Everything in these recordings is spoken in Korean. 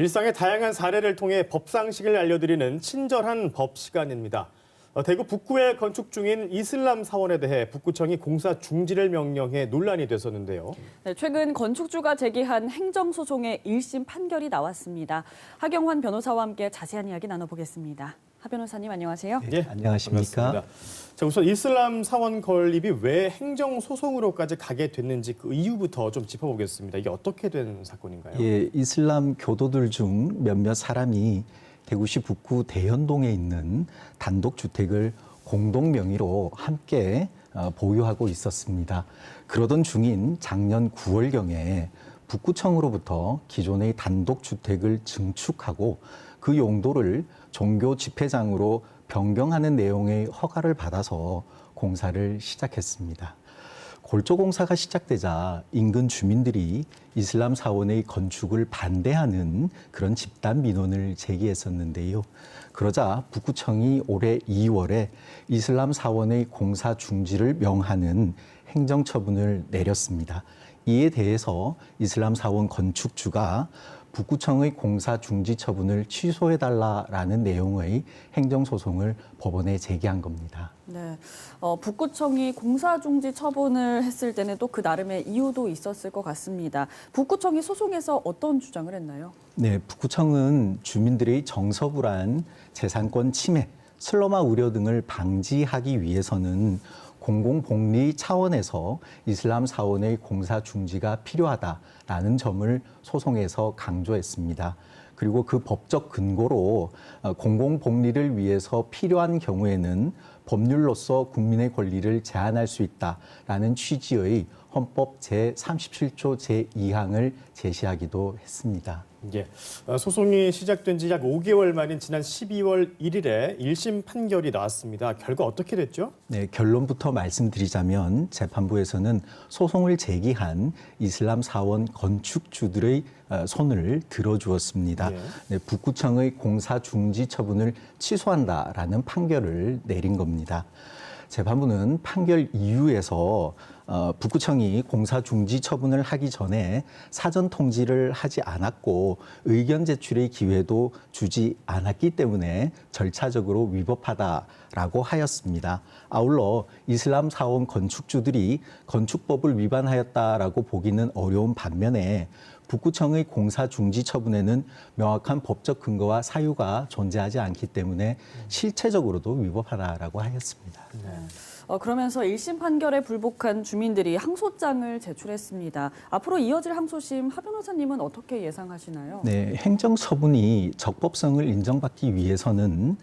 일상의 다양한 사례를 통해 법상식을 알려드리는 친절한 법 시간입니다. 대구 북구에 건축 중인 이슬람 사원에 대해 북구청이 공사 중지를 명령해 논란이 됐었는데요. 네, 최근 건축주가 제기한 행정소송의 1심 판결이 나왔습니다. 하경환 변호사와 함께 자세한 이야기 나눠보겠습니다. 하 변호사님 안녕하세요. 네, 안녕하십니까. 반갑습니다. 자, 우선 이슬람 사원 건립이 왜 행정소송으로까지 가게 됐는지 그 이유부터 좀 짚어보겠습니다. 이게 어떻게 된 사건인가요? 예, 이슬람 교도들 중 몇몇 사람이 대구시 북구 대현동에 있는 단독주택을 공동 명의로 함께 보유하고 있었습니다. 그러던 중인 작년 9월경에 북구청으로부터 기존의 단독주택을 증축하고 그 용도를 종교 집회장으로 변경하는 내용의 허가를 받아서 공사를 시작했습니다. 골조공사가 시작되자 인근 주민들이 이슬람 사원의 건축을 반대하는 그런 집단 민원을 제기했었는데요. 그러자 북구청이 올해 2월에 이슬람 사원의 공사 중지를 명하는 행정처분을 내렸습니다. 이에 대해서 이슬람 사원 건축주가 북구청의 공사 중지 처분을 취소해달라라는 내용의 행정소송을 법원에 제기한 겁니다. 네, 북구청이 공사 중지 처분을 했을 때는 또 그 나름의 이유도 있었을 것 같습니다. 북구청이 소송에서 어떤 주장을 했나요? 네, 북구청은 주민들의 정서불안, 재산권 침해, 슬럼화 우려 등을 방지하기 위해서는 공공복리 차원에서 이슬람 사원의 공사 중지가 필요하다라는 점을 소송에서 강조했습니다. 그리고 그 법적 근거로 공공복리를 위해서 필요한 경우에는 법률로서 국민의 권리를 제한할 수 있다라는 취지의 헌법 제37조 제2항을 제시하기도 했습니다. 예, 소송이 시작된 지 약 5개월 만인 지난 12월 1일에 1심 판결이 나왔습니다. 결과 어떻게 됐죠? 네, 결론부터 말씀드리자면 재판부에서는 소송을 제기한 이슬람 사원 건축주들의 손을 들어주었습니다. 예. 네, 북구청의 공사 중지 처분을 취소한다라는 판결을 내린 겁니다. 재판부는 판결 이유에서 북구청이 공사 중지 처분을 하기 전에 사전 통지를 하지 않았고 의견 제출의 기회도 주지 않았기 때문에 절차적으로 위법하다라고 하였습니다. 아울러 이슬람 사원 건축주들이 건축법을 위반하였다라고 보기는 어려운 반면에 북구청의 공사 중지 처분에는 명확한 법적 근거와 사유가 존재하지 않기 때문에 실체적으로도 위법하다라고 하였습니다. 네. 그러면서 1심 판결에 불복한 주민들이 항소장을 제출했습니다. 앞으로 이어질 항소심 하 변호사님은 어떻게 예상하시나요? 네, 행정처분이 적법성을 인정받기 위해서는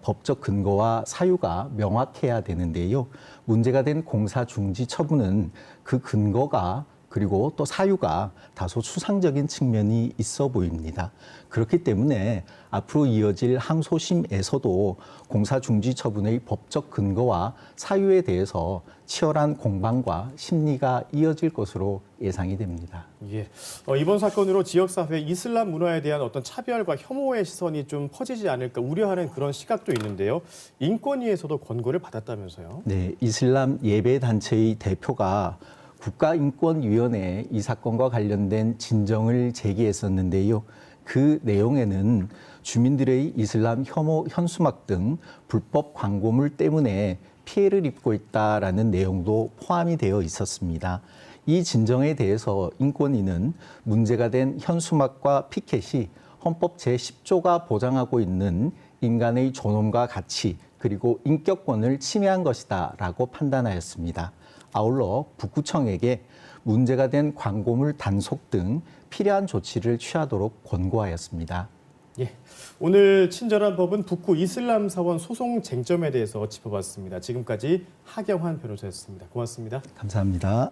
법적 근거와 사유가 명확해야 되는데요. 문제가 된 공사 중지 처분은 그 근거가 그리고 또 사유가 다소 추상적인 측면이 있어 보입니다. 그렇기 때문에 앞으로 이어질 항소심에서도 공사 중지 처분의 법적 근거와 사유에 대해서 치열한 공방과 심리가 이어질 것으로 예상이 됩니다. 예, 이번 사건으로 지역사회 이슬람 문화에 대한 어떤 차별과 혐오의 시선이 좀 퍼지지 않을까 우려하는 그런 시각도 있는데요. 인권위에서도 권고를 받았다면서요? 네, 이슬람 예배단체의 대표가 국가인권위원회에 이 사건과 관련된 진정을 제기했었는데요. 그 내용에는 주민들의 이슬람 혐오 현수막 등 불법 광고물 때문에 피해를 입고 있다라는 내용도 포함이 되어 있었습니다. 이 진정에 대해서 인권위는 문제가 된 현수막과 피켓이 헌법 제10조가 보장하고 있는 인간의 존엄과 가치 그리고 인격권을 침해한 것이다라고 판단하였습니다. 아울러 북구청에게 문제가 된 광고물 단속 등 필요한 조치를 취하도록 권고하였습니다. 예, 오늘 친절한 법은 북구 이슬람 사원 소송 쟁점에 대해서 짚어봤습니다. 지금까지 하경환 변호사였습니다. 고맙습니다. 감사합니다.